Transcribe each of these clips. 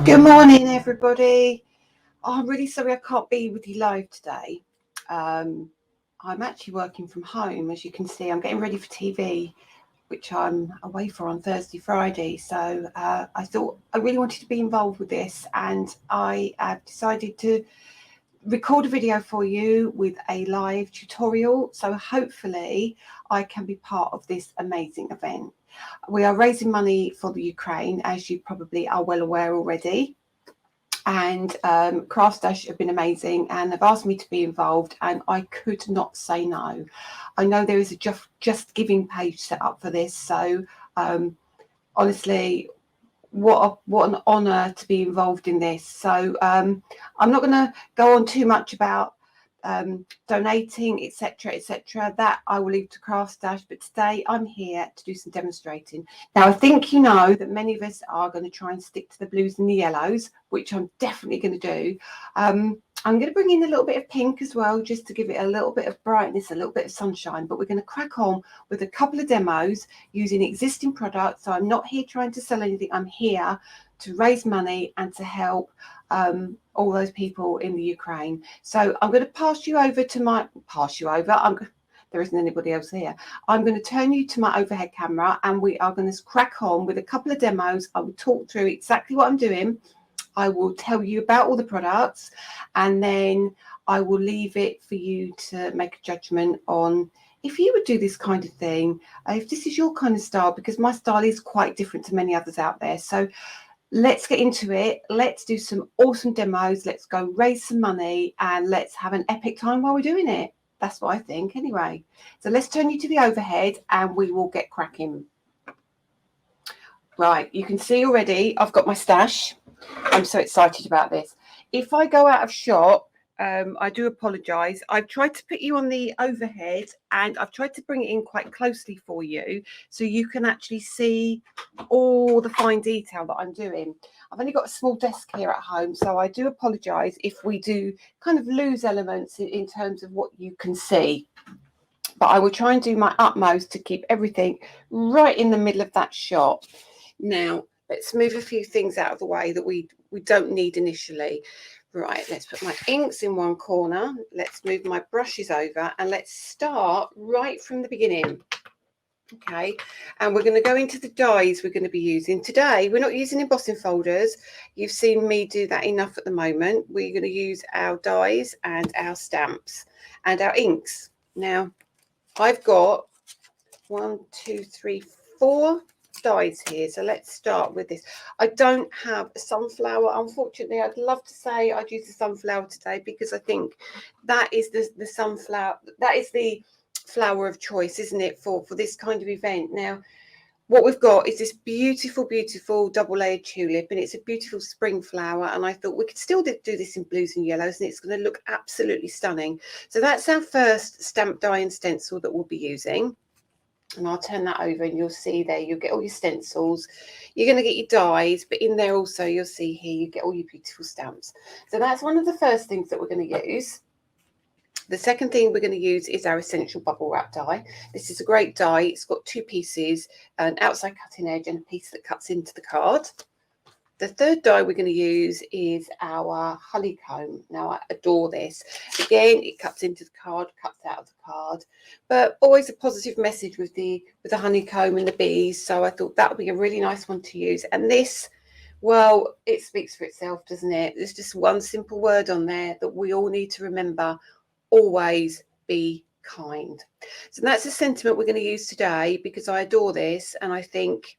Good morning, everybody. I'm really sorry I can't be with you live today. I'm actually working from home. As you can see, I'm getting ready for TV, which I'm away for on Thursday, Friday. So I thought I really wanted to be involved with this, and I have decided to record a video for you with a live tutorial. So hopefully I can be part of this amazing event. We are raising money for the Ukraine, as you probably are well aware already. And CraftStash have been amazing and have asked me to be involved, and I could not say no. I know there is a Just Giving page set up for this, so honestly, what an honour to be involved in this. So I'm not going to go on too much about donating, etc. That I will leave to CraftStash, but today I'm here to do some demonstrating. Now I think you know that many of us are going to try and stick to the blues and the yellows, which I'm definitely going to do. I'm going to bring in a little bit of pink as well, just to give it a little bit of brightness, a little bit of sunshine, but we're going to crack on with a couple of demos using existing products. So I'm not here trying to sell anything, I'm here to raise money and to help all those people in the Ukraine. So I'm going to pass you over to there isn't anybody else here. I'm going to turn you to my overhead camera, and we are going to crack on with a couple of demos. I will talk through exactly what I'm doing. I will tell you about all the products, and then I will leave it for you to make a judgment on if you would do this kind of thing, if this is your kind of style, because my style is quite different to many others out there. So let's get into it. Let's do some awesome demos. Let's go raise some money, and let's have an epic time while we're doing it. That's what I think anyway. So let's turn you to the overhead and we will get cracking. Right, you can see already I've got my stash. I'm so excited about this. If I go out of shot, I do apologise. I've tried to put you on the overhead, and I've tried to bring it in quite closely for you so you can actually see all the fine detail that I'm doing. I've only got a small desk here at home, so I do apologise if we do kind of lose elements in terms of what you can see. But I will try and do my utmost to keep everything right in the middle of that shot. Now, let's move a few things out of the way that we don't need initially. Right, let's put my inks in one corner. Let's move my brushes over, and let's start right from the beginning. Okay, and we're going to go into the dies we're going to be using. Today, we're not using embossing folders. You've seen me do that enough at the moment. We're going to use our dies and our stamps and our inks. Now, I've got 1, 2, 3, 4 dies here, so let's start with this. I don't have a sunflower, unfortunately. I'd love to say I'd use the sunflower today, because I think that is the sunflower, that is the flower of choice, isn't it, for this kind of event. Now what we've got is this beautiful double-layered tulip, and it's a beautiful spring flower, and I thought we could still do this in blues and yellows, and it's going to look absolutely stunning. So that's our first stamp die and stencil that we'll be using. And I'll turn that over, and you'll see there, you'll get all your stencils. You're going to get your dies, but in there also you'll see here you get all your beautiful stamps. So that's one of the first things that we're going to use. The second thing we're going to use is our essential bubble wrap die. This is a great die. It's got 2 pieces, an outside cutting edge and a piece that cuts into the card. The third die we're going to use is our Honeycomb. Now, I adore this. Again, it cuts into the card, cuts out of the card, but always a positive message with the honeycomb and the bees. So I thought that would be a really nice one to use. And this, well, it speaks for itself, doesn't it? There's just one simple word on there that we all need to remember: always be kind. So that's a sentiment we're going to use today, because I adore this, and I think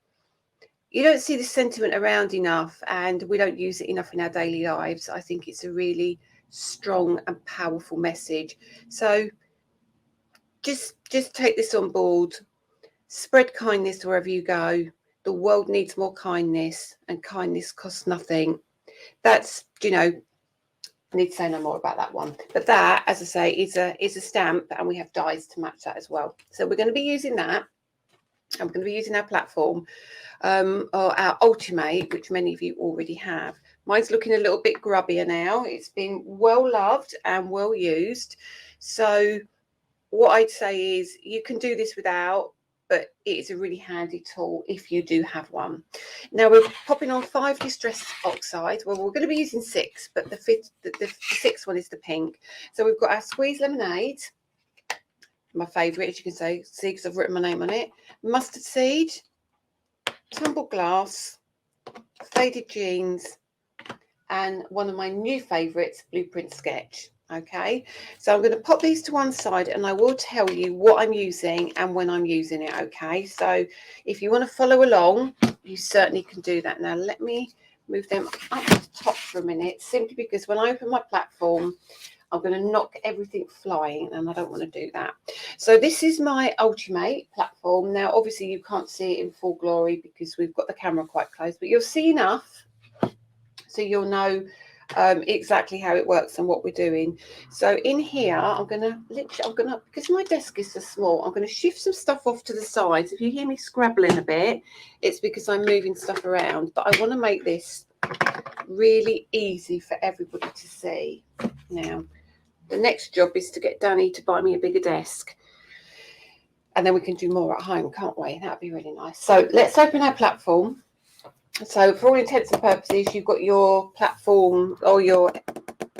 you don't see this sentiment around enough, and we don't use it enough in our daily lives. I think it's a really strong and powerful message. So just take this on board. Spread kindness wherever you go. The world needs more kindness, and kindness costs nothing. That's, you know, I need to say no more about that one. But that, as I say, is a stamp, and we have dies to match that as well. So we're going to be using that. And we're going to be using our platform, or our Ultimate, which many of you already have. Mine's looking a little bit grubbier now. It's been well loved and well used. So what I'd say is you can do this without. but it is a really handy tool if you do have one. Now we're popping on 5 distress oxide. Well, we're going to be using 6, but the 6th one is the pink. So we've got our squeezed lemonade, my favourite, as you can see because I've written my name on it, mustard seed, tumbled glass, faded jeans, and one of my new favourites, blueprint sketch. Okay, so I'm going to pop these to one side and I will tell you what I'm using and when I'm using it. Okay, so if you want to follow along, you certainly can do that. Now let me move them up to the top for a minute, simply because when I open my platform, I'm going to knock everything flying and I don't want to do that. So this is my Ultimate platform. Now obviously you can't see it in full glory because we've got the camera quite close, but you'll see enough so you'll know exactly how it works and what we're doing. So in here, I'm gonna, because my desk is so small, I'm gonna shift some stuff off to the sides. If you hear me scrabbling a bit, it's because I'm moving stuff around, but I want to make this really easy for everybody to see. Now, the next job is to get Danny to buy me a bigger desk, and then we can do more at home, can't we? That'd be really nice. So let's open our platform. So for all intents and purposes, you've got your platform or your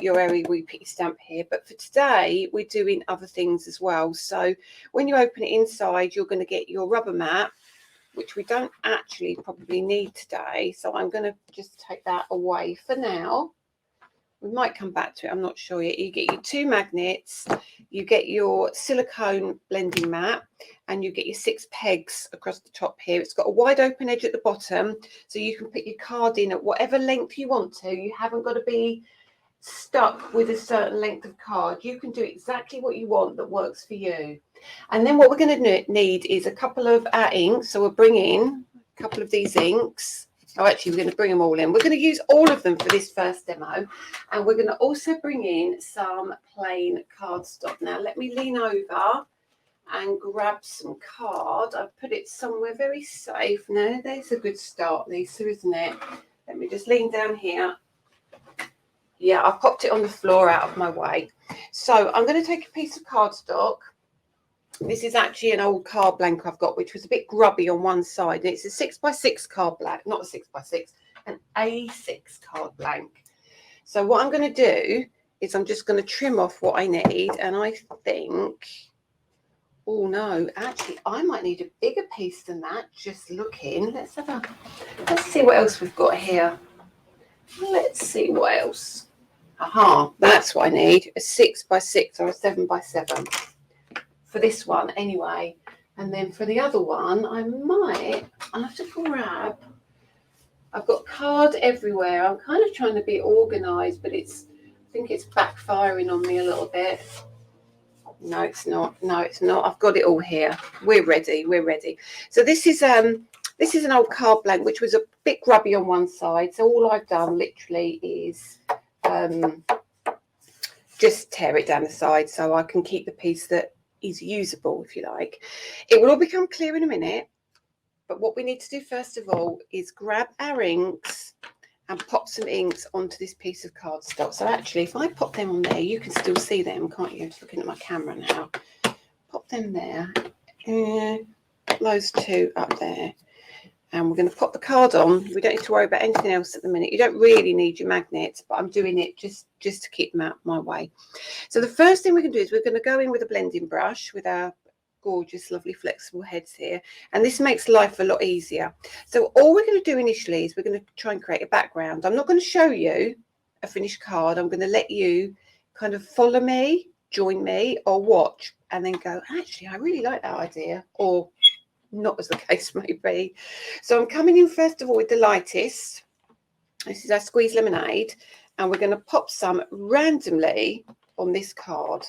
area where you put your stamp here. But for today, we're doing other things as well. So when you open it inside, you're going to get your rubber mat, which we don't actually probably need today. So I'm going to just take that away for now. We might come back to it, I'm not sure yet. You get your 2 magnets, you get your silicone blending mat, and you get your 6 pegs across the top here. It's got a wide open edge at the bottom, so you can put your card in at whatever length you want to. You haven't got to be stuck with a certain length of card. You can do exactly what you want that works for you. And then what we're going to need is a couple of our inks. So we'll bring in a couple of these inks. Oh, actually, we're going to bring them all in. We're going to use all of them for this first demo. And we're going to also bring in some plain cardstock. Now, let me lean over and grab some card. I've put it somewhere very safe. Now, there's a good start, Lisa, isn't it? Let me just lean down here. Yeah, I've popped it on the floor out of my way. So I'm going to take a piece of cardstock. This is actually an old card blank I've got, which was a bit grubby on one side. And it's a 6x6 card blank, not a 6x6, an A6 card blank. So what I'm going to do is I'm just going to trim off what I need. And I think, oh no, actually I might need a bigger piece than that. Just looking. Let's see what else we've got here. Let's see what else. Aha, that's what I need. A 6x6 or a 7x7. For this one anyway, and then for the other one I'll have to grab, I've got card everywhere. I'm kind of trying to be organized, but I think it's backfiring on me a little bit. No, it's not. I've got it all here. We're ready. So this is an old card blank which was a bit grubby on one side, so all I've done literally is just tear it down the side so I can keep the piece that is usable, if you like. It will all become clear in a minute, but what we need to do first of all is grab our inks and pop some inks onto this piece of cardstock. So actually, if I pop them on there, you can still see them, can't you? I'm just looking at my camera now. Pop them there, those 2 up there, and we're going to pop the card on. We don't need to worry about anything else at the minute. You don't really need your magnets, but I'm doing it just to keep them out my way. So the first thing we can do is we're going to go in with a blending brush with our gorgeous, lovely, flexible heads here. And this makes life a lot easier. So all we're going to do initially is we're going to try and create a background. I'm not going to show you a finished card. I'm going to let you kind of follow me, join me, or watch, and then go, actually, I really like that idea, or not, as the case may be. So I'm coming in first of all with the lightest. This is our squeezed lemonade, and we're going to pop some randomly on this card,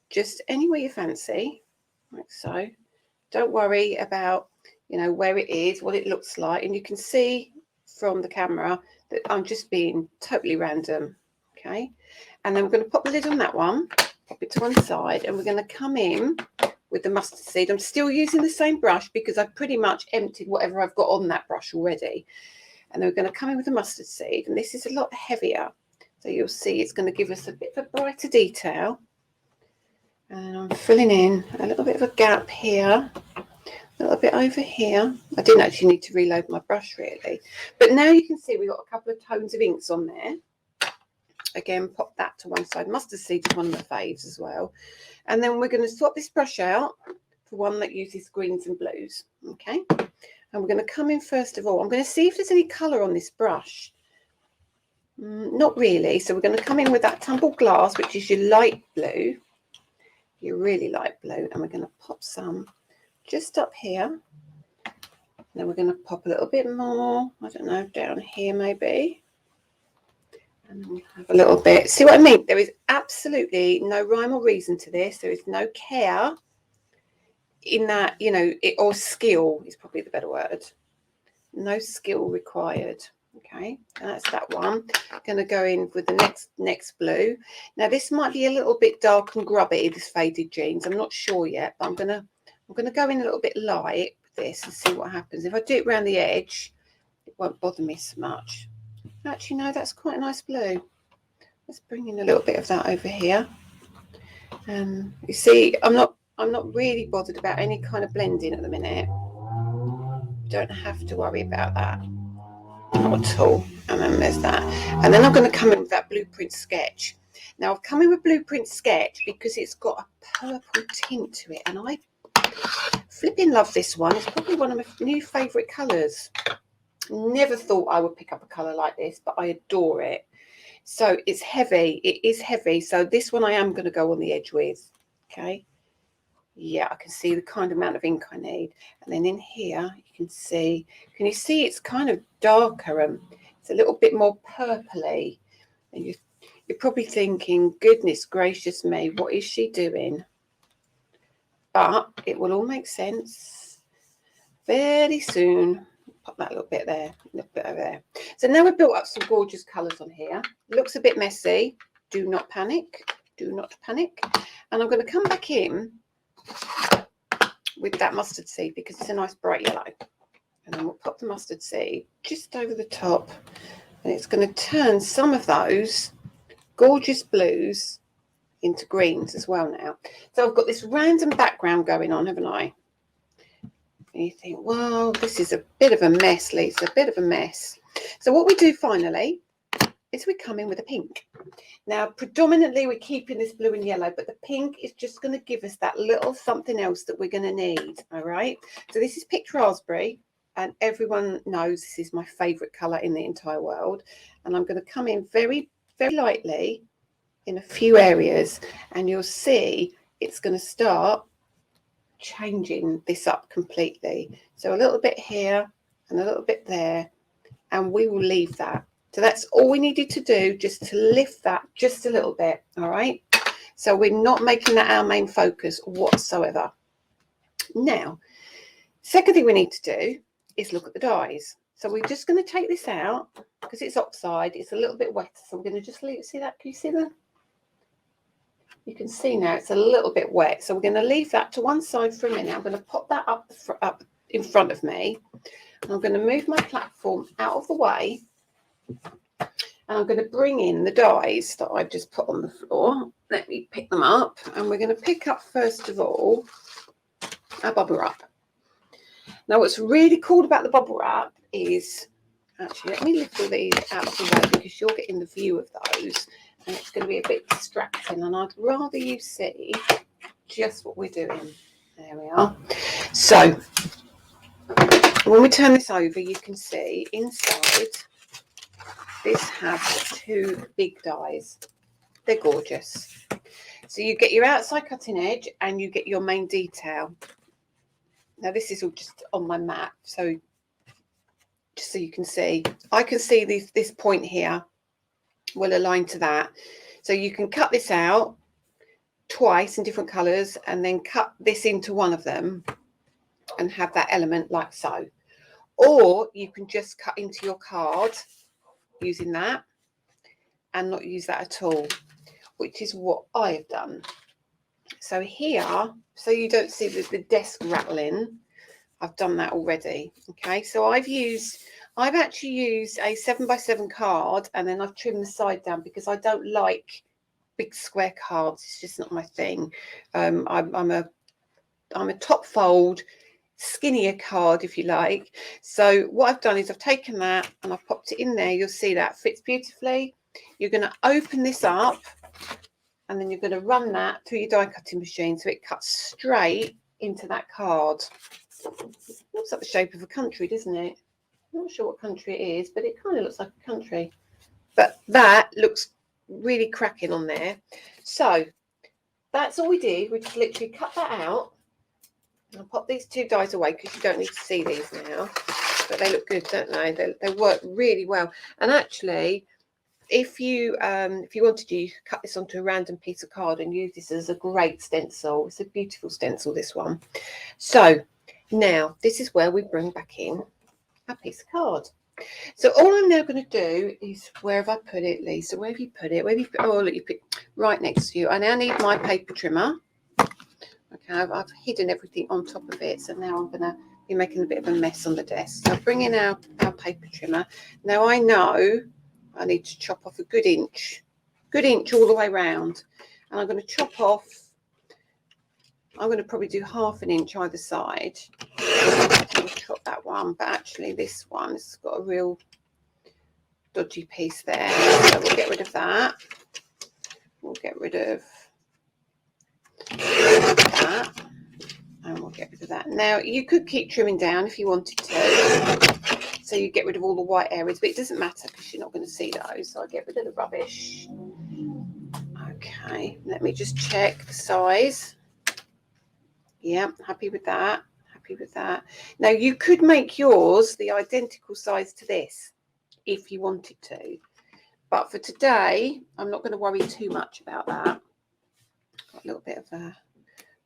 just anywhere you fancy, like so. Don't worry about, where it is, what it looks like, and you can see from the camera that I'm just being totally random. Okay, and then we're going to pop the lid on that one, pop it to one side, and we're going to come in with the mustard seed. I'm still using the same brush because I've pretty much emptied whatever I've got on that brush already. And then we're going to come in with the mustard seed, and this is a lot heavier. So you'll see it's going to give us a bit of a brighter detail. And I'm filling in a little bit of a gap here A little bit over here. I didn't actually need to reload my brush really. But now you can see we've got a couple of tones of inks on there. Again, pop that to one side. Mustard seed is one of my faves as well. And then we're going to swap this brush out for one that uses greens and blues. Okay. And we're going to come in first of all. I'm going to see if there's any colour on this brush. Not really. So we're going to come in with that tumbled glass, which is your light blue. Your really light blue. And we're going to pop some just up here. Then we're going to pop a little bit more, I don't know, down here maybe. And then we'll have a little bit. See what I mean? There is absolutely no rhyme or reason to this. There is no care in that, you know, or skill is probably the better word. No skill required. Okay, and that's that one. I'm going to go in with the next blue. Now this might be a little bit dark and grubby, this faded jeans. I'm not sure yet, but I'm going to go in a little bit light with this and see what happens. If I do it around the edge, it won't bother me so much. Actually, no, that's quite a nice blue. Let's bring in a little bit of that over here. You see, I'm not really bothered about any kind of blending at the minute. You don't have to worry about that. Not at all. And then there's that. And then I'm going to come in with that blueprint sketch. Now I've come in with blueprint sketch because it's got a purple tint to it, and I flipping love this one. It's probably one of my new favourite colours. Never thought I would pick up a colour like this, but I adore it. So it's heavy. It is heavy. So this one I am going to go on the edge with. Okay. Yeah, I can see the kind of amount of ink I need. And then in here, you can see, you see it's kind of darker and it's a little bit more purpley. And you're probably thinking, goodness gracious me, what is she doing? But it will all make sense very soon. Pop that little bit there, a little bit over there. So now we've built up some gorgeous colours on here. Looks a bit messy. Do not panic. Do not panic. And I'm going to come back in with that mustard seed because it's a nice bright yellow. And then we'll pop the mustard seed just over the top. And it's going to turn some of those gorgeous blues into greens as well now. So I've got this random background going on, haven't I? And you think, well, this is a bit of a mess, Lisa, a bit of a mess. So what we do finally is we come in with a pink. Now, predominantly we're keeping this blue and yellow, but the pink is just going to give us that little something else that we're going to need, all right? So this is picked raspberry, and everyone knows this is my favourite colour in the entire world. And I'm going to come in very, very lightly in a few areas, and you'll see it's going to start changing this up completely. So a little bit here and a little bit there, and we will leave that. So that's all we needed to do, just to lift that just a little bit, all right? So we're not making that our main focus whatsoever. Now, second thing we need to do is look at the dyes. So we're just going to take this out because it's oxide. It's a little bit wet, so we're going to just leave, see that? Can you see that? You can see now it's a little bit wet, so we're going to leave that to one side for a minute. I'm going to pop that up in front of me, and I'm going to move my platform out of the way, and I'm going to bring in the dyes that I've just put on the floor. Let me pick them up, and we're going to pick up first of all our bubble wrap. Now what's really cool about the bubble wrap is, actually let me lift all these out of the way because you're getting the view of those, and it's going to be a bit distracting, and I'd rather you see just what we're doing. There we are. So when we turn this over, you can see inside this has two big dies. They're gorgeous. So you get your outside cutting edge and you get your main detail. Now this is all just on my mat, so just so you can see, I can see this point here will align to that. So you can cut this out twice in different colours and then cut this into one of them and have that element like so. Or you can just cut into your card using that and not use that at all, which is what I have done. So here, so you don't see the desk rattling, I've done that already. Okay, so I've actually used a 7x7 card, and then I've trimmed the side down because I don't like big square cards. It's just not my thing. I'm a top fold skinnier card, if you like. So what I've done is I've taken that and I've popped it in there. You'll see that fits beautifully. You're going to open this up and then you're going to run that through your die cutting machine so it cuts straight into that card. Looks like the shape of a country, doesn't it? I'm not sure what country it is, but it kind of looks like a country. But that looks really cracking on there. So that's all we did. We just literally cut that out. I'll pop these two dies away because you don't need to see these now. But they look good, don't they? They work really well. And actually, if you wanted to, you could cut this onto a random piece of card and use this as a great stencil. It's a beautiful stencil, this one. So now this is where we bring back in a piece of card. So all I'm now going to do is, where have I put it, Lisa? Where have you put it? Where have you put? Oh, look, you put right next to you. I now need my paper trimmer. Okay, I've hidden everything on top of it, so now I'm going to be making a bit of a mess on the desk. So I'll bring in our paper trimmer. Now I know I need to chop off a good inch all the way around, and I'm going to chop off. I'm going to probably do half an inch either side. I'll chop that one, but actually this one has got a real dodgy piece there, so we'll get rid of that. We'll get rid of that, and we'll get rid of that. Now you could keep trimming down if you wanted to, so you get rid of all the white areas, but it doesn't matter because you're not going to see those, so I'll get rid of the rubbish. Okay, let me just check the size. Yeah, happy with that. Happy with that. Now you could make yours the identical size to this if you wanted to, but for today I'm not going to worry too much about that. Got a little bit of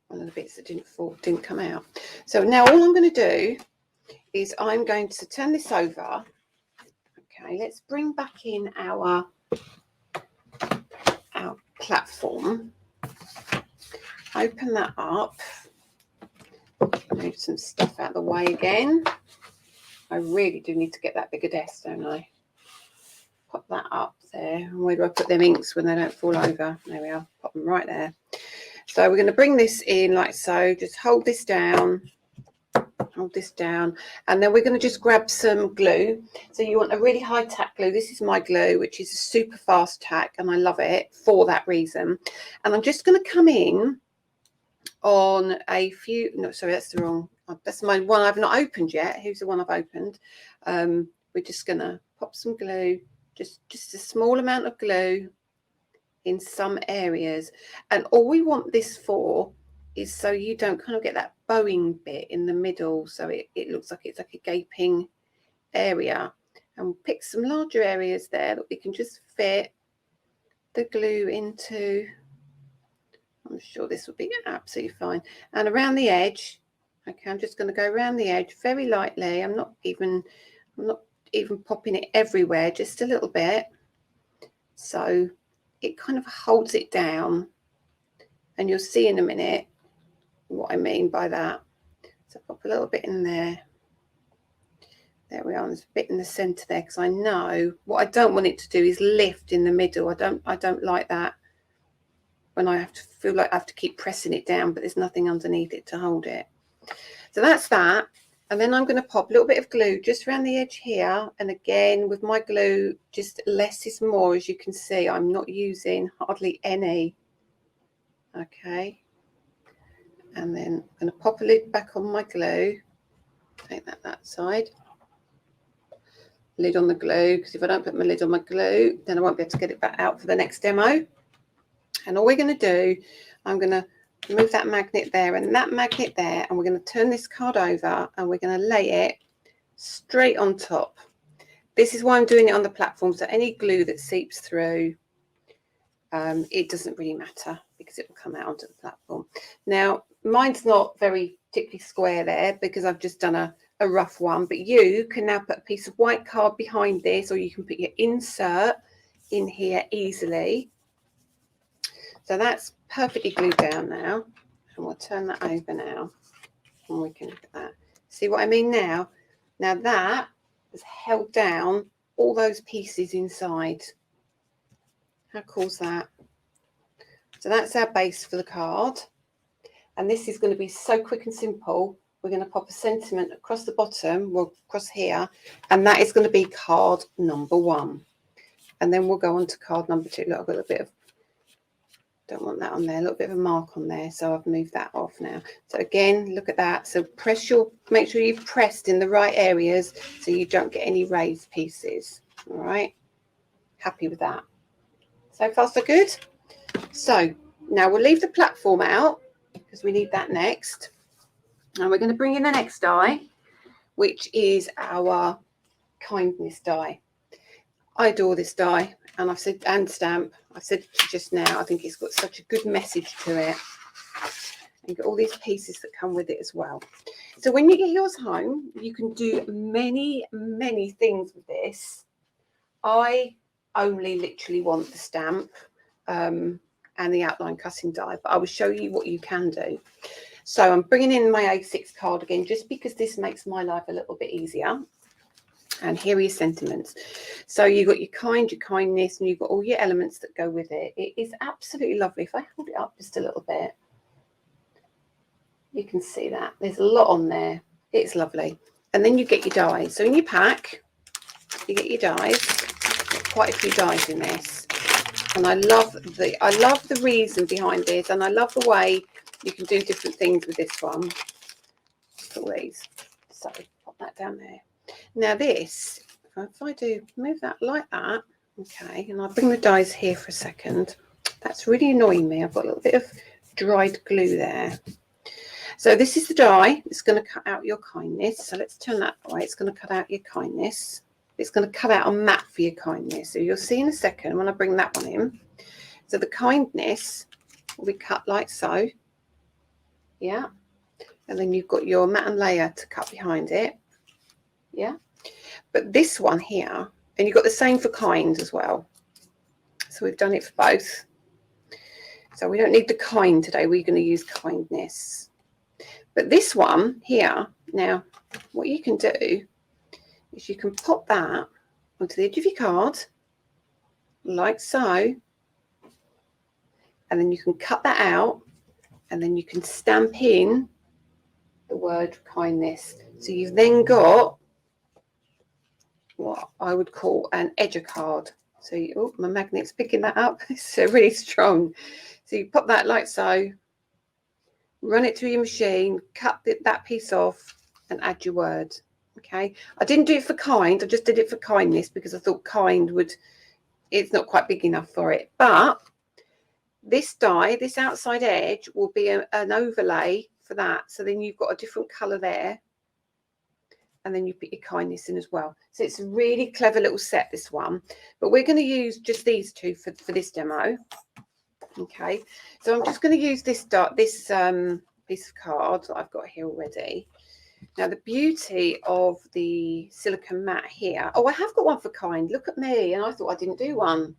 one of the bits that didn't come out. So now all I'm going to do is I'm going to turn this over. Okay, let's bring back in our platform. Open that up. Move some stuff out of the way again. I really do need to get that bigger desk, don't I? Pop that up there. And where do I put them inks when they don't fall over? There we are. Pop them right there. So we're going to bring this in like so. Just hold this down. Hold this down. And then we're going to just grab some glue. So you want a really high tack glue. This is my glue, which is a super fast tack, and I love it for that reason. And I'm just going to come in on a few, no, sorry, that's the wrong, that's my one I've not opened yet. Here's the one I've opened. We're just going to pop some glue, just a small amount of glue in some areas. And all we want this for is so you don't kind of get that bowing bit in the middle, so it looks like it's like a gaping area. And we'll pick some larger areas there that we can just fit the glue into. I'm sure this will be absolutely fine. And around the edge, okay, I'm just going to go around the edge very lightly. I'm not even popping it everywhere, just a little bit. So it kind of holds it down. And you'll see in a minute what I mean by that. So pop a little bit in there. There we are. There's a bit in the centre there, because I know what I don't want it to do is lift in the middle. I don't like that. When I have to feel like I have to keep pressing it down, but there's nothing underneath it to hold it. So that's that. And then I'm going to pop a little bit of glue just around the edge here. And again, with my glue, just less is more. As you can see, I'm not using hardly any. Okay. And then I'm going to pop a lid back on my glue. Take that side. Lid on the glue, because if I don't put my lid on my glue, then I won't be able to get it back out for the next demo. And all we're going to do, I'm going to move that magnet there and that magnet there, and we're going to turn this card over and we're going to lay it straight on top. This is why I'm doing it on the platform, so any glue that seeps through, it doesn't really matter because it will come out onto the platform. Now, mine's not very particularly square there because I've just done a rough one, but you can now put a piece of white card behind this, or you can put your insert in here easily. So that's perfectly glued down now, and we'll turn that over now, and we can look at that. See what I mean now? Now that has held down all those pieces inside. How cool is that? So that's our base for the card, and this is going to be so quick and simple. we're going to pop a sentiment across the bottom, well, across here, and that is going to be card number 1. And then we'll go on to card number 2. Look, I've got a little bit of, don't want that on there, a little bit of a mark on there, so I've moved that off now. So again, look at that. So make sure you've pressed in the right areas so you don't get any raised pieces. All right, happy with that. So far so good. So now we'll leave the platform out because we need that next. And we're going to bring in the next die, which is our kindness die. I adore this die, and I've said, and stamp, I said just now, I think it's got such a good message to it. And you've got all these pieces that come with it as well. So when you get yours home, you can do many, many things with this. I only literally want the stamp and the outline cutting die, but I will show you what you can do. So I'm bringing in my A6 card again, just because this makes my life a little bit easier. And here are your sentiments. So you've got your kind, your kindness, and you've got all your elements that go with it. It is absolutely lovely. If I hold it up just a little bit, you can see that. There's a lot on there. It's lovely. And then you get your dies. So in your pack, you get your dies. Quite a few dies in this. And I love the reason behind this, and I love the way you can do different things with this one. All these. So pop that down there. Now this, if I do move that like that, okay, and I'll bring the dies here for a second. That's really annoying me. I've got a little bit of dried glue there. So this is the die. It's going to cut out your kindness. So let's turn that away. It's going to cut out your kindness. It's going to cut out a mat for your kindness. So you'll see in a second when I bring that one in. So the kindness will be cut like so. Yeah. And then you've got your mat and layer to cut behind it. Yeah. But this one here, and you've got the same for kind as well. So we've done it for both. So we don't need the kind today. We're going to use kindness. But this one here, now, what you can do is you can pop that onto the edge of your card, like so. And then you can cut that out, and then you can stamp in the word kindness. So you've then got what I would call an edger card. So oh, my magnet's picking that up. It's really strong. So you pop that like so, run it through your machine, cut that piece off, and add your word. Okay, I didn't do it for kind, I just did it for kindness because I thought kind would, it's not quite big enough for it. But this die, this outside edge, will be an overlay for that. So then you've got a different colour there. And then you put your kindness in as well. So it's a really clever little set, this one. But we're going to use just these two for this demo. Okay, so I'm just going to use this piece of card that I've got here already. Now, the beauty of the silicone mat here. Oh, I have got one for kind. Look at me. And I thought I didn't do one.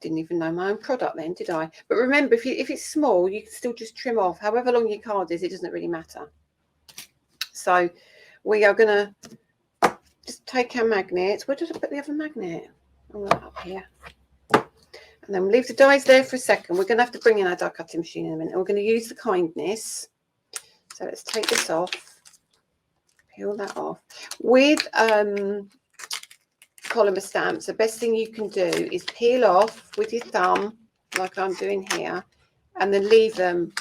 Didn't even know my own product then, did I? But remember, if it's small, you can still just trim off. However long your card is, it doesn't really matter. So we are going to just take our magnets. Where did I put the other magnet? Oh, up here. And then we'll leave the dies there for a second. We're going to have to bring in our die cutting machine in a minute. We're going to use the kindness. So let's take this off. Peel that off. With polymer stamps, the best thing you can do is peel off with your thumb, like I'm doing here, and then leave them.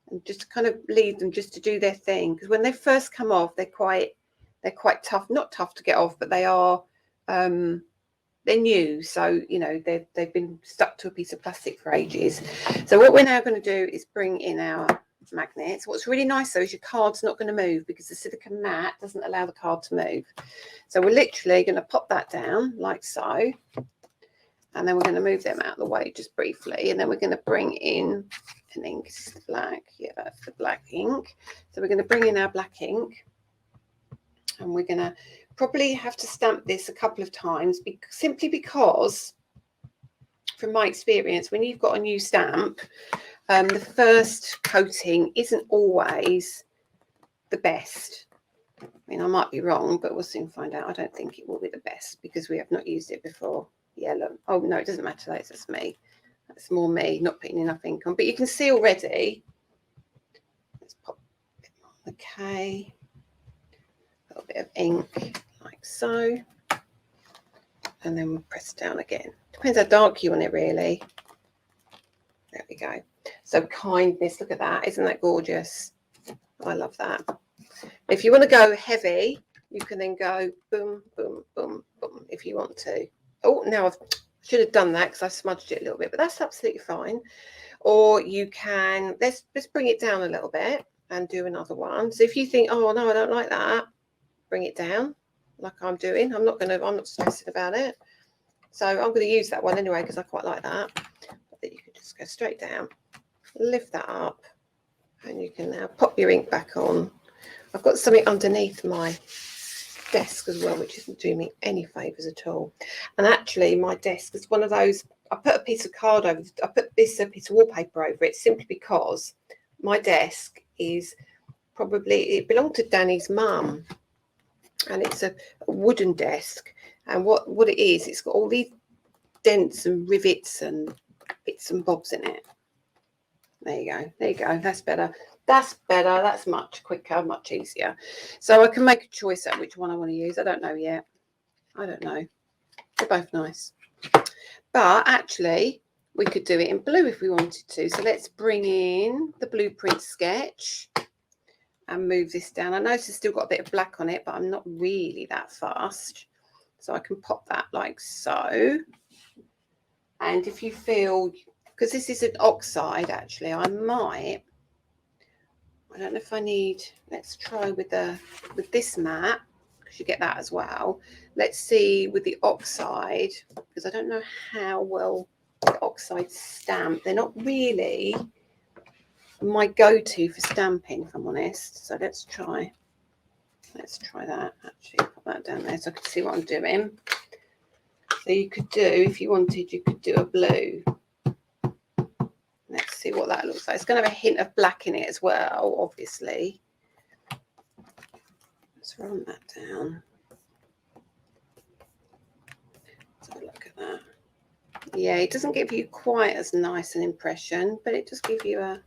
And just kind of leave them just to do their thing, because when they first come off, they're quite tough. Not tough to get off, but they are they're new, so you know they've been stuck to a piece of plastic for ages. So what we're now going to do is bring in our magnets. What's really nice though is your card's not going to move because the silicone mat doesn't allow the card to move. So we're literally going to pop that down like so, and then we're going to move them out of the way just briefly, and then we're going to bring in an ink. This is the black. Yeah, that's the black ink. So we're going to bring in our black ink, and we're going to probably have to stamp this a couple of times simply because, from my experience, when you've got a new stamp, the first coating isn't always the best. I mean, I might be wrong, but we'll soon find out. I don't think it will be the best because we have not used it before. Yeah, look. Oh, no, it doesn't matter. That's me. That's more me not putting enough ink on. But you can see already, let's pop a bit Okay. A little bit of ink like so. And then we'll press down again. Depends how dark you want it, really. There we go. So kindness, look at that. Isn't that gorgeous? I love that. If you want to go heavy, you can then go boom, boom, boom, boom if you want to. Oh, now I should have done that because I smudged it a little bit, but that's absolutely fine. Or you can, let's bring it down a little bit and do another one. So if you think, oh no, I don't like that, bring it down like I'm doing. I'm not stressing about it. So I'm going to use that one anyway because I quite like that. But you can just go straight down, lift that up, and you can now pop your ink back on. I've got something underneath my desk as well, which isn't doing me any favours at all. And actually my desk is one of those, I put a piece of card over, I put this piece of wallpaper over it simply because my desk is probably, it belonged to Danny's mum, and it's a wooden desk. And what it is, it's got all these dents and rivets and bits and bobs in it. There you go. There you go. That's better. That's better. That's much quicker, much easier. So I can make a choice at which one I want to use. I don't know yet. I don't know. They're both nice. But actually, we could do it in blue if we wanted to. So let's bring in the blueprint sketch and move this down. I notice it's still got a bit of black on it, but I'm not really that fast. So I can pop that like so. And if you feel, because this is an oxide, actually, I don't know if I need, let's try with this matte, because you get that as well. Let's see with the oxide, because I don't know how well the oxides stamp. They're not really my go-to for stamping, if I'm honest. So let's try that. Actually, put that down there so I can see what I'm doing. So you could do, if you wanted, you could do a blue. Let's see what that looks like. It's going to have a hint of black in it as well, obviously. Let's run that down. Let's have a look at that. Yeah, it doesn't give you quite as nice an impression, but it does give you a...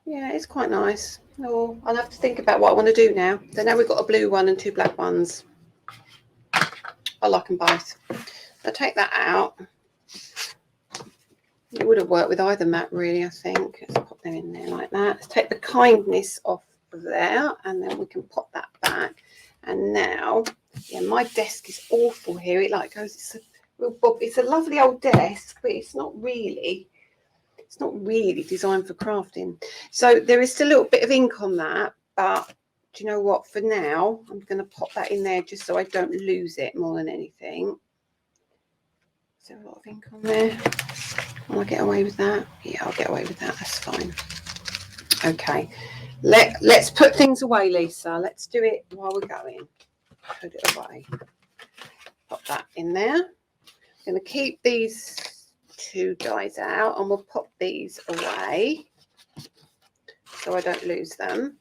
Yeah, it's quite nice. Oh, I'll have to think about what I want to do now. So now we've got a blue one and two black ones. I like them both. I'll take that out. It would have worked with either matte, really, I think. Let's pop them in there like that. Let's take the kindness off there, and then we can pop that back. And now, yeah, my desk is awful here. It like goes, it's a lovely old desk, but it's not really designed for crafting. So there is still a little bit of ink on that, but do you know what? For now, I'm going to pop that in there just so I don't lose it more than anything. Is there a lot of ink on there? Will I get away with that? Yeah, I'll get away with that. That's fine. Okay, let's put things away, Lisa. Let's do it while we're going. Put it away. Pop that in there. I'm going to keep these two dies out, and we'll pop these away so I don't lose them.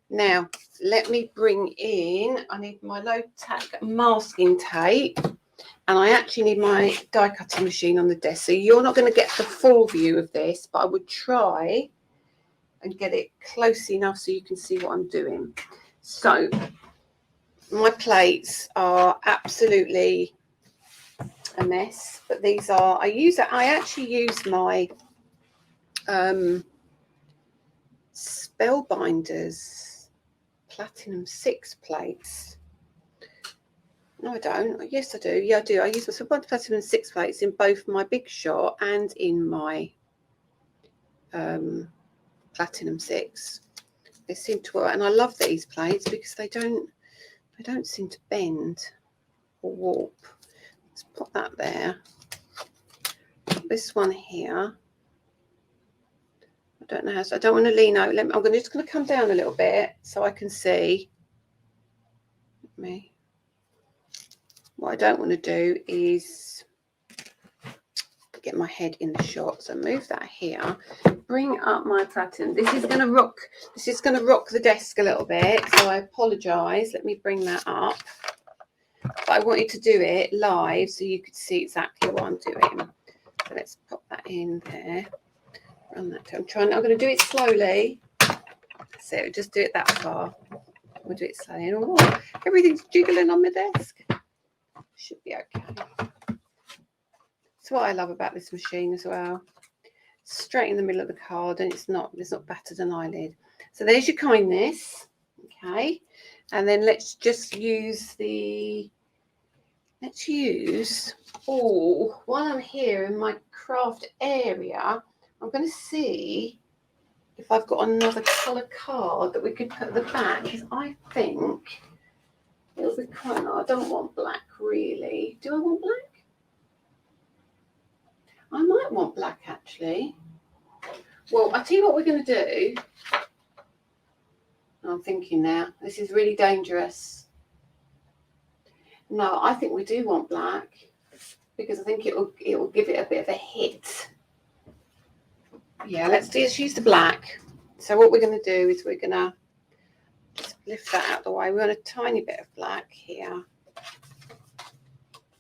Now, let me bring in, I need my low tack masking tape, and I actually need my die cutting machine on the desk. So you're not going to get the full view of this, but I would try and get it close enough so you can see what I'm doing. So my plates are absolutely a mess, but these are, I actually use my Spellbinders Platinum 6 plates. No, I don't. Yes, I do. Yeah, I do. I use my Spellbinders Platinum 6 plates in both my Big Shot and in my Platinum 6. They seem to work, and I love these plates because they don't seem to bend or warp. Let's pop that there. Put this one here. I don't know how. So I don't want to lean out. I'm just going to come down a little bit so I can see. What I don't want to do is get my head in the shot. So move that here. Bring up my platinum. This is going to rock. This is going to rock the desk a little bit. So I apologise. Let me bring that up. But I wanted to do it live so you could see exactly what I'm doing. So let's pop that in there. Run that down. I'm going to do it slowly. So just do it that far. We'll do it slowly. Oh, everything's jiggling on my desk. Should be okay. That's what I love about this machine as well. Straight in the middle of the card, and it's not battered an eyelid. So there's your kindness. Okay. And then let's just use while I'm here in my craft area, I'm going to see if I've got another colour card that we could put at the back, because I think it'll be quite nice. I don't want black really. Do I want black? I might want black actually. Well, I'll tell you what we're going to do. I'm thinking now, this is really dangerous. No, I think we do want black, because I think it will give it a bit of a hit. Yeah, let's use the black. So what we're going to do is we're going to just lift that out of the way. We want a tiny bit of black here.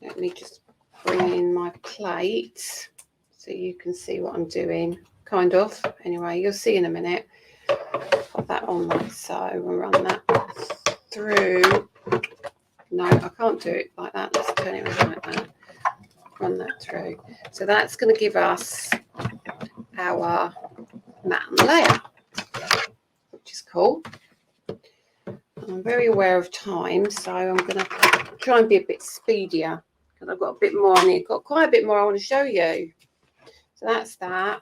Let me just bring in my plate so you can see what I'm doing. Kind of. Anyway, you'll see in a minute. Put that on like so. We'll run that through. No, I can't do it like that. Let's turn it around like that. Run that through. So that's going to give us our matte layer, which is cool. I'm very aware of time, so I'm going to try and be a bit speedier, because I've got a bit more on it. Got quite a bit more I want to show you. So that's that.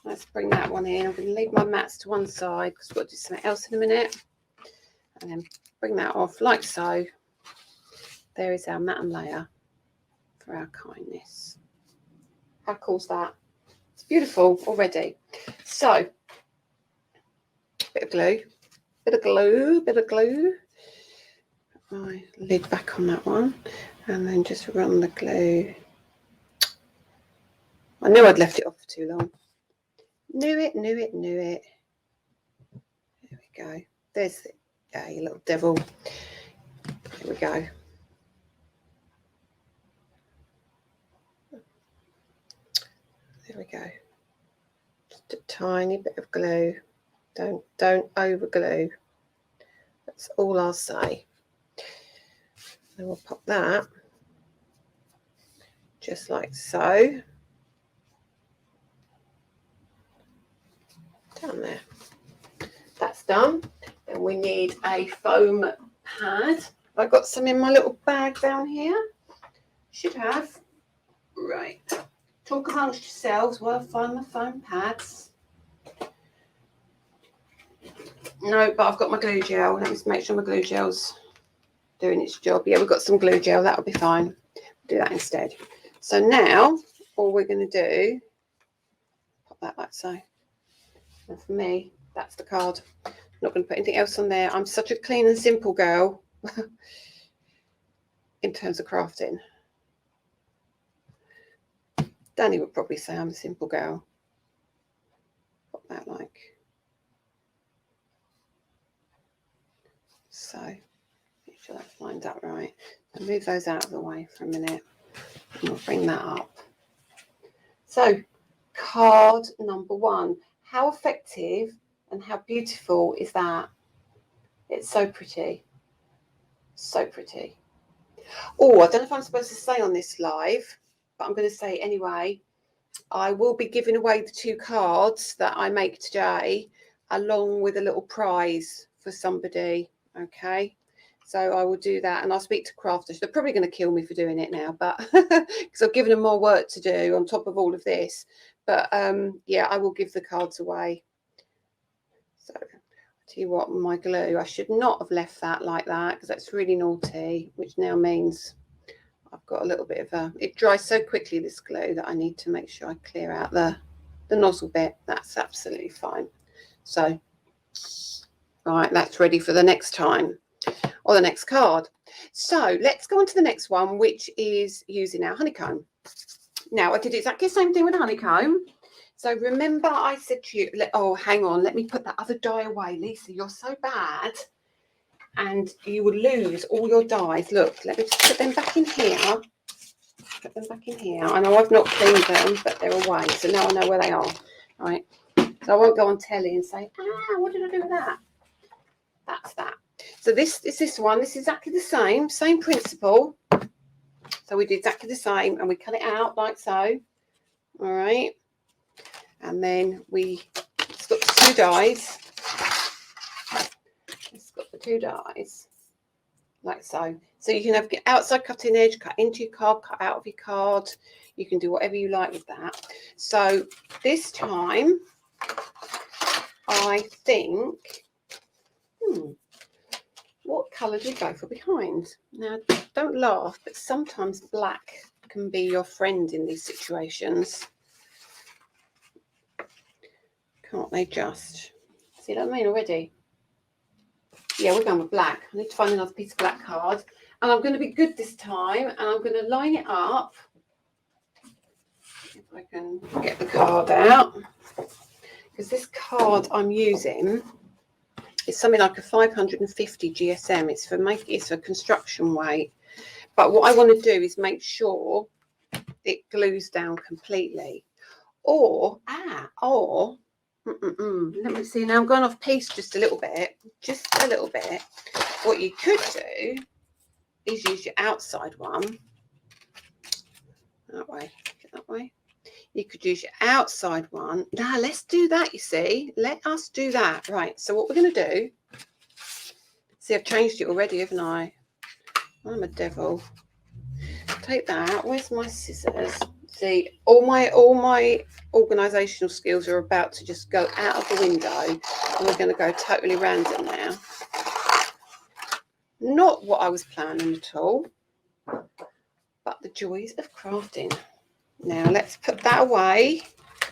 Let's bring that one in. I'm going to leave my mats to one side because we've got to do something else in a minute. And then bring that off like so. There is our matte layer for our kindness. How cool's that? It's beautiful already. So, bit of glue. Put my lid back on that one. And then just run the glue. I knew I'd left it off for too long. Knew it. There we go. There's the, you little devil. There we go. There we go. Just a tiny bit of glue. Don't over glue. That's all I'll say. Then we'll pop that just like so. Down there. That's done. Then we need a foam pad. I've got some in my little bag down here. Should have. Right. Talk amongst yourselves while I find my foam pads. No, but I've got my glue gel. Let me just make sure my glue gel's doing its job. Yeah, we've got some glue gel. That'll be fine. Do that instead. So now, all we're going to do, pop that like so. And for me, that's the card. I'm not going to put anything else on there. I'm such a clean and simple girl in terms of crafting. Danny would probably say I'm a simple girl. Pop that like so. Make sure that's lined up right. I'll move those out of the way for a minute. And we'll bring that up. So, card number 1. How effective and how beautiful is that? It's so pretty. So pretty. Oh, I don't know if I'm supposed to say on this live, but I'm going to say anyway. I will be giving away the 2 cards that I make today, along with a little prize for somebody. Okay. So I will do that, and I'll speak to CraftStash. They're probably going to kill me for doing it now, but because I've given them more work to do on top of all of this. But yeah, I will give the cards away. So I'll tell you what, my glue, I should not have left that like that, because that's really naughty, which now means I've got a little bit of a, it dries so quickly, this glue, that I need to make sure I clear out the nozzle bit. That's absolutely fine. So, right, that's ready for the next time, or the next card. So let's go on to the next one, which is using our honeycomb. Now, I did exactly the same thing with honeycomb. So remember I said to you, oh, hang on, let me put that other die away. Lisa, you're so bad. And you would lose all your dies. Look, let me just put them back in here. Put them back in here. I know I've not cleaned them, but they're away. So now I know where they are. right? So I won't go on telly and say, what did I do with that? That's that. So this is this one. This is exactly the same principle. So we do exactly the same, and we cut it out like so. All right. And then it's got the 2 dies. It's got the 2 dies like so. So you can have your outside cutting edge, cut into your card, cut out of your card. You can do whatever you like with that. So this time, I think, what colour do we go for behind? Now, don't laugh, but sometimes black can be your friend in these situations. Can't they just? See what I mean already? Yeah, we're going with black. I need to find another piece of black card. And I'm going to be good this time. And I'm going to line it up. If I can get the card out. Because this card I'm using is something like a 550 GSM. It's for construction weight. But what I want to do is make sure it glues down completely. Or let me see. Now I'm going off piece just a little bit. What you could do is use your outside one. That way. You could use your outside one. Now let's do that, you see. Let us do that. Right, so what we're going to do. See, I've changed it already, haven't I? I'm a devil. Take that. Where's my scissors? See, all my organisational skills are about to just go out of the window, and we're going to go totally random now. Not what I was planning at all, but the joys of crafting. Now let's put that away.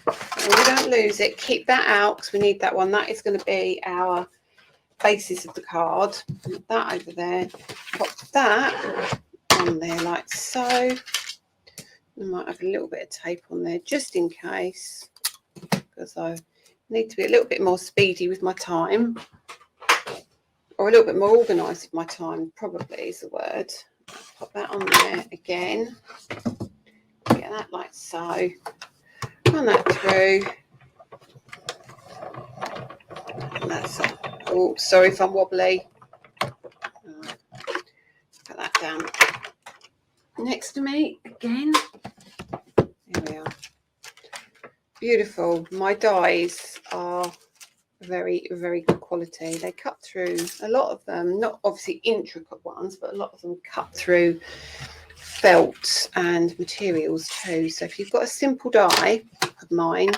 And we don't lose it. Keep that out because we need that one. That is going to be our basis of the card. Put that over there. Pop that on there like so. I might have a little bit of tape on there just in case, because I need to be a little bit more speedy with my time, or a little bit more organised with my time, probably is the word. Pop that on there again. Get that like so. Run that through. And that's it. Oh, sorry if I'm wobbly. Put that down next to me again. Here we are. Beautiful. My dies are very, very good quality. They cut through a lot of them, not obviously intricate ones, but a lot of them cut through felt and materials too. So if you've got a simple die of mine,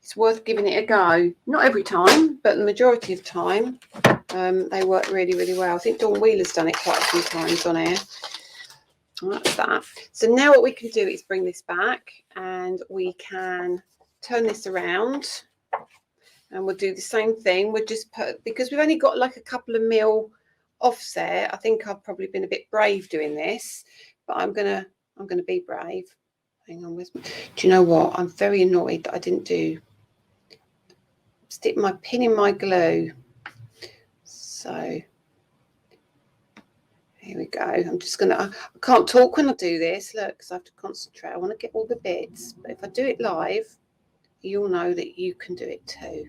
it's worth giving it a go. Not every time, but the majority of time, they work really, really well. I think Dawn Wheeler's done it quite a few times on air. That's that. So now what we can do is bring this back, and we can turn this around, and we'll do the same thing. We'll just put, because we've only got like a couple of mil offset, I think I've probably been a bit brave doing this, but I'm gonna be brave. Hang on, do you know what? I'm very annoyed that I didn't stick my pin in my glue. So here we go. I'm just gonna, I can't talk when I do this, look, because I have to concentrate. I want to get all the bits, but if I do it live, you'll know that you can do it too.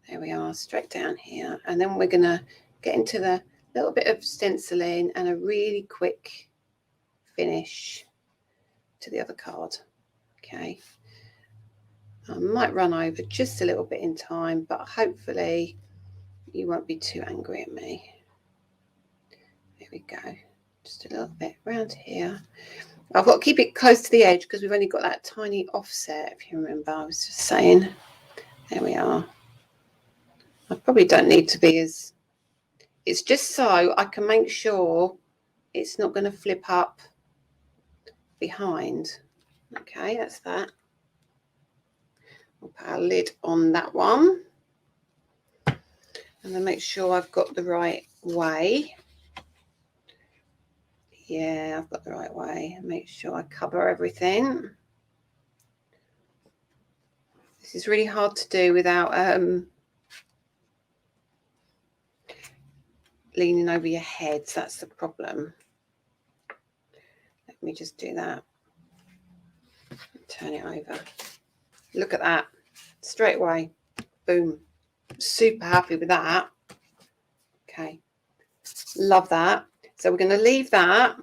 There we are, straight down here. And then we're gonna get into the little bit of stenciling and a really quick finish to the other card. Okay. I might run over just a little bit in time, but hopefully you won't be too angry at me. There we go. Just a little bit around here. I've got to keep it close to the edge because we've only got that tiny offset, if you remember. I was just saying. There we are. I probably don't need to be as... It's just so I can make sure it's not going to flip up behind. Okay, that's that. We'll put our lid on that one. And then make sure I've got the right way. Yeah, I've got the right way. Make sure I cover everything. This is really hard to do without leaning over your heads. That's the problem. Let me just do that. Turn it over. Look at that. Straight away. Boom. Super happy with that. Okay. Love that. So we're going to leave that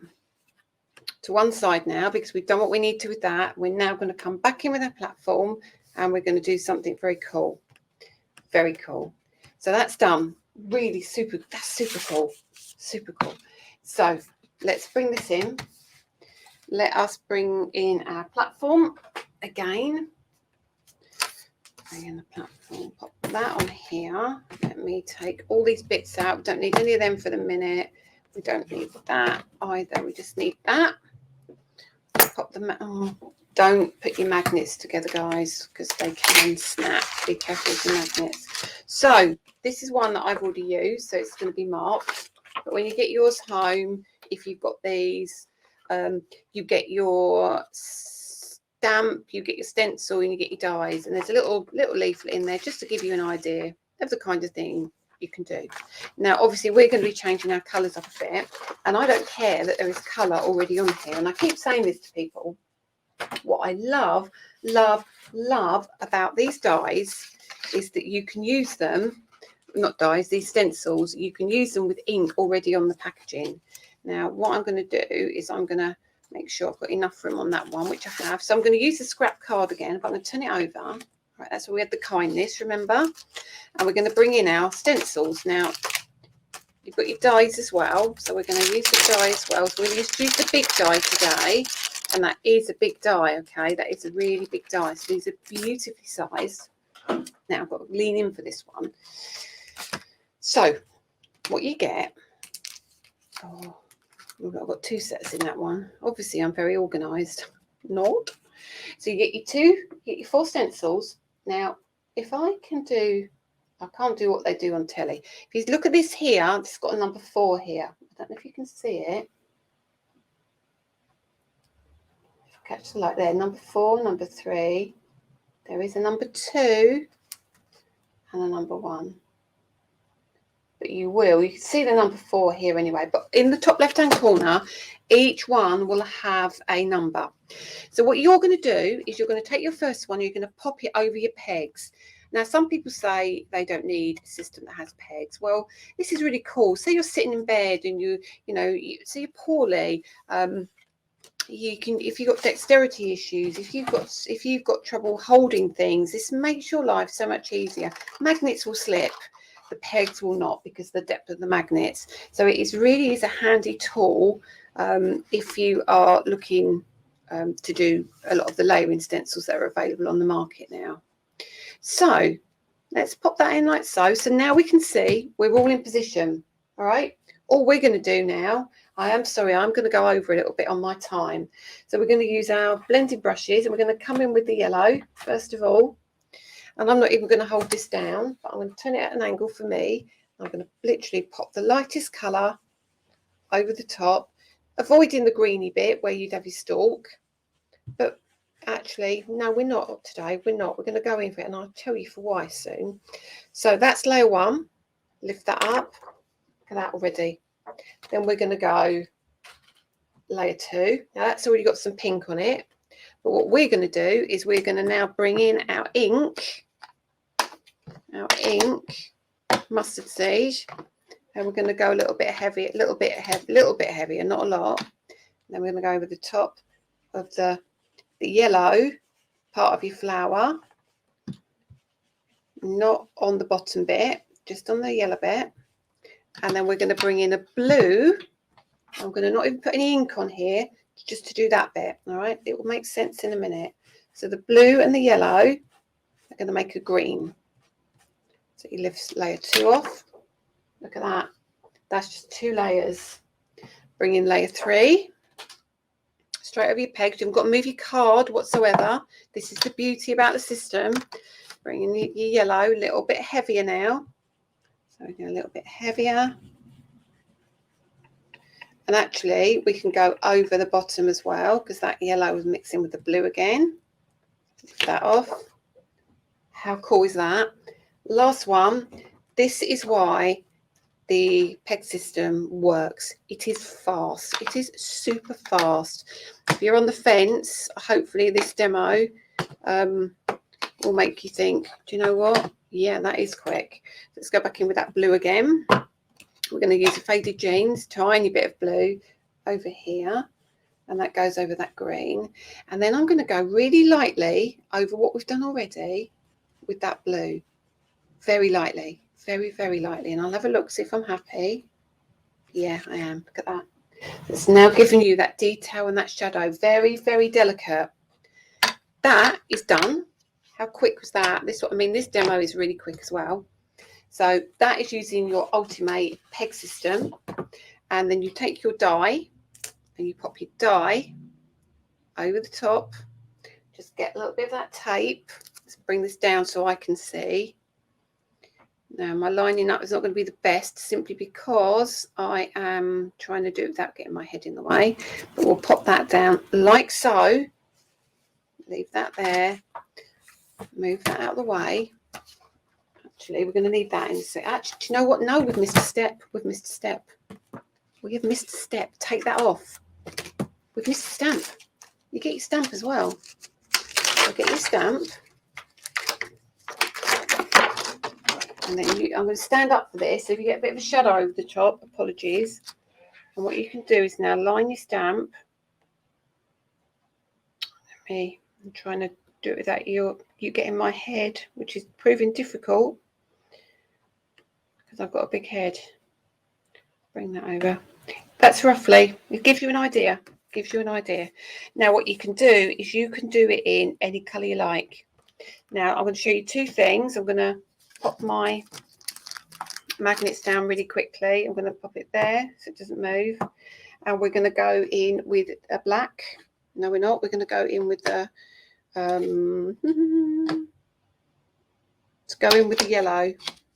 to one side now because we've done what we need to with that. We're now going to come back in with our platform and we're going to do something very cool. Very cool. So that's done. Really super. That's super cool. Super cool. So let's bring this in. Let us bring in our platform again. Bring in the platform. Pop that on here. Let me take all these bits out. We don't need any of them for the minute. We don't need that either. We just need that. Pop them. Oh, don't put your magnets together, guys, because they can snap. Be careful with the magnets. So this is one that I've already used, so it's going to be marked. But when you get yours home, if you've got these, you get your stamp, you get your stencil, and you get your dies. And there's a little leaflet in there just to give you an idea of the kind of thing you can do. Now, obviously, we're going to be changing our colours up a bit, and I don't care that there is colour already on here. And I keep saying this to people. What I love about these dies is that you can use them, not dies, these stencils, you can use them with ink already on the packaging. Now, what I'm going to do is I'm going to make sure I've got enough room on that one, which I have. So I'm going to use the scrap card again, but I'm going to turn it over. Right, that's where we had the kindness, remember? And we're going to bring in our stencils. Now, you've got your dies as well, so we're going to use the die as well. So we're going to use the big die today, and that is a big die, okay? That is a really big die. So these are beautifully sized. Now, I've got to lean in for this one. So, what you get... Oh, I've got two sets in that one. Obviously, I'm very organised. Not. So you get your 4 stencils. Now, if I can do, I can't do what they do on telly. If you look at this here, it's got a number 4 here. I don't know if you can see it. If I catch the light there, number 4, number 3. There is a number 2 and a number 1. But you can see the number 4 here anyway, but in the top left hand corner each one will have a number. So what you're going to do is you're going to take your first one, you're going to pop it over your pegs. Now some people say they don't need a system that has pegs. Well, this is really cool. Say you're sitting in bed and you say you're poorly, you can, if you've got dexterity issues, if you've got trouble holding things, this makes your life so much easier. Magnets will slip. The pegs will not because of the depth of the magnets. So it really is a handy tool if you are looking to do a lot of the layering stencils that are available on the market now. So let's pop that in like so. So now we can see we're all in position. All right. All we're going to do now, I'm going to go over a little bit on my time. So we're going to use our blending brushes and we're going to come in with the yellow first of all. And I'm not even going to hold this down, but I'm going to turn it at an angle for me. I'm going to literally pop the lightest colour over the top, avoiding the greeny bit where you'd have your stalk. But actually, no, we're not today. We're not. We're going to go in for it, and I'll tell you for why soon. So that's layer 1. Lift that up. Look at that already. Then we're going to go layer 2. Now that's already got some pink on it. But what we're going to do is we're going to now bring in our ink, mustard seed, and we're going to go a little bit heavy, a little bit heavier, not a lot. Then we're going to go over the top of the yellow part of your flower, not on the bottom bit, just on the yellow bit. And then we're going to bring in a blue. I'm going to not even put any ink on here, just to do that bit. All right, it will make sense in a minute. So the blue and the yellow are going to make a green. So you lift layer 2 off. Look at that. That's just 2 layers. Bring in layer 3. Straight over your pegs. You haven't got to move your card whatsoever. This is the beauty about the system. Bring in your yellow, a little bit heavier now. So we're going a little bit heavier. And actually, we can go over the bottom as well because that yellow was mixing with the blue again. Lift that off. How cool is that? Last one. This is why the peg system works. It is fast. It is super fast. If you're on the fence, hopefully this demo will make you think, do you know what? Yeah, that is quick. Let's go back in with that blue again. We're going to use a faded jeans, tiny bit of blue over here, and that goes over that green. And then I'm going to go really lightly over what we've done already with that blue. Very lightly, very, very lightly. And I'll have a look, see if I'm happy. Yeah, I am. Look at that. It's now giving you that detail and that shadow. Very, very delicate. That is done. How quick was that? This what I mean. This demo is really quick as well. So that is using your Ultimate peg system, and then you take your die and you pop your die over the top. Just get a little bit of that tape. Let's bring this down so I can see. Now my lining up is not going to be the best, simply because I am trying to do it without getting my head in the way. But we'll pop that down like so. Leave that there. Move that out of the way. Actually, we're going to need that in a sec. Actually, do you know what? No, we've missed a step. We've missed a step. We have missed a step. Take that off. We've missed a stamp. You get your stamp as well. So get your stamp. And then I'm going to stand up for this. So if you get a bit of a shadow over the top, apologies. And what you can do is now line your stamp. I'm trying to do it without you getting my head, which is proving difficult because I've got a big head. Bring that over. That's roughly, it gives you an idea. Gives you an idea. Now what you can do is you can do it in any colour you like. Now I'm going to show you two things. I'm going to pop my magnets down really quickly. I'm going to pop it there so it doesn't move. And we're going to go in with a black. No, we're not. We're going to go in with the let's go in with the yellow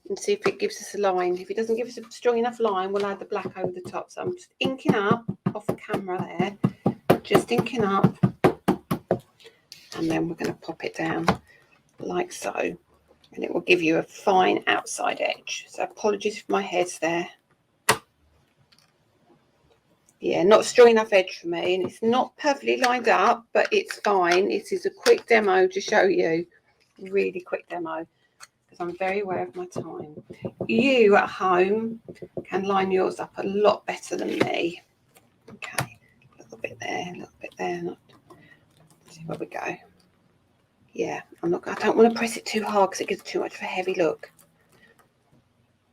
and see if it gives us a line. If it doesn't give us a strong enough line, we'll add the black over the top. So I'm just inking up off the camera there, just inking up, and then we're going to pop it down like so, and it will give you a fine outside edge. So apologies for my heads there. Yeah, not strong enough edge for me, and it's not perfectly lined up, but it's fine. It is a quick demo to show you, really quick demo, because I'm very aware of my time. You at home can line yours up a lot better than me. Okay, a little bit there, a little bit there. Let's see where we go. Yeah, I don't want to press it too hard because it gives too much of a heavy look.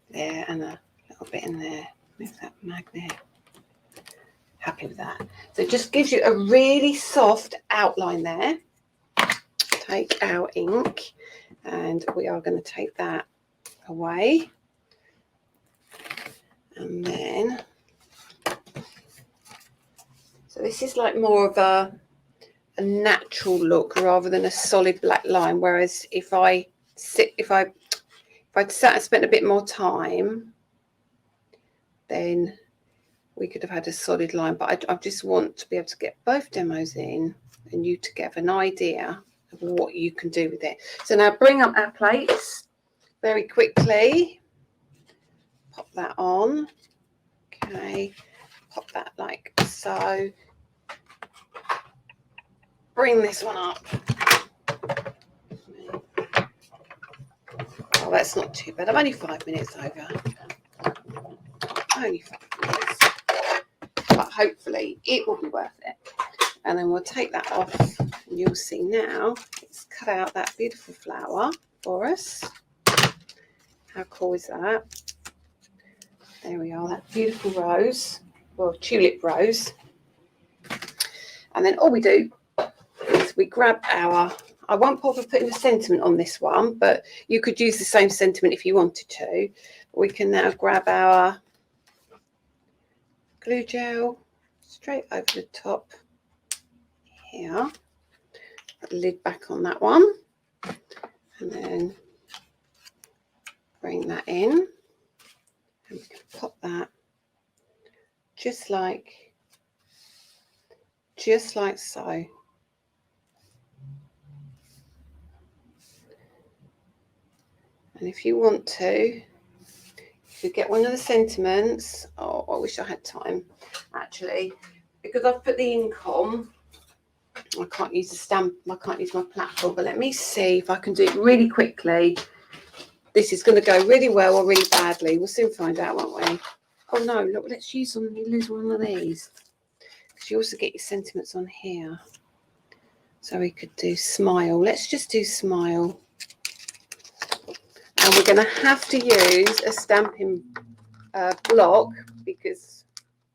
There, and a little bit in there. Move that magnet. Happy with that. So it just gives you a really soft outline there. Take our ink, and we are going to take that away. And then, so this is like more of a natural look rather than a solid black line. Whereas if I'd sat and spent a bit more time, then we could have had a solid line. But I just want to be able to get both demos in and you to get an idea of what you can do with it. So now bring up our plates very quickly. Pop that on. Okay, pop that like so. Bring this one up. Oh, that's not too bad. I'm only 5 minutes over. Only 5 minutes. But hopefully it will be worth it. And then we'll take that off, and you'll see now it's cut out that beautiful flower for us. How cool is that? There we are, that beautiful rose, well, tulip rose. And then all we do is we grab our, I won't bother putting a sentiment on this one, but you could use the same sentiment if you wanted to. We can now grab our glue gel straight over the top here. Put the lid back on that one, and then bring that in, and we can pop that just like so. And if you want to, you could get one of the sentiments. Oh, I wish I had time actually, because I've put the ink on. I can't use the stamp. I can't use my platform, but let me see if I can do it really quickly. This is going to go really well or really badly. We'll soon find out, won't we? Oh no, look, let's use one of these. Because you also get your sentiments on here. So we could do smile. Let's just do smile. And we're going to have to use a stamping block because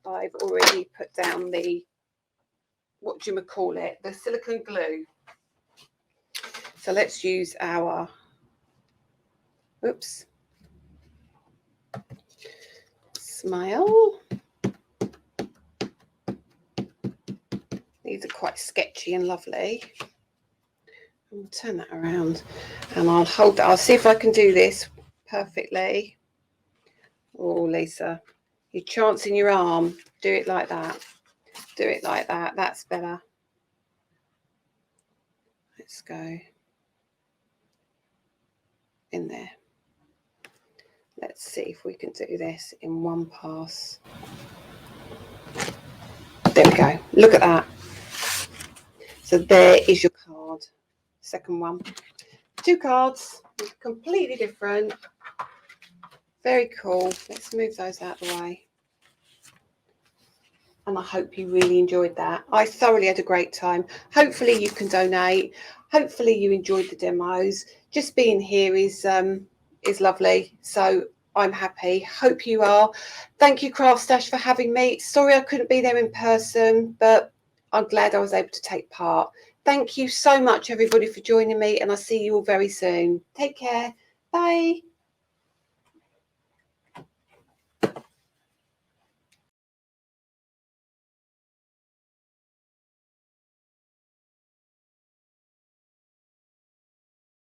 I've already put down the, what do you call it, the silicone glue. So let's use our, oops, smile. These are quite sketchy and lovely. And we'll turn that around and I'll hold that. I'll see if I can do this perfectly. Oh, Lisa, you're chancing your arm. Do it like that. Do it like that. That's better. Let's go in there. Let's see if we can do this in one pass. There we go. Look at that. So there is your card. Second one. 2 cards, completely different. Very cool. Let's move those out of the way. And I hope you really enjoyed that. I thoroughly had a great time. Hopefully you can donate. Hopefully you enjoyed the demos. Just being here is lovely. So I'm happy. Hope you are. Thank you, CraftStash, for having me. Sorry I couldn't be there in person, but I'm glad I was able to take part. Thank you so much, everybody, for joining me, and I'll see you all very soon. Take care. Bye.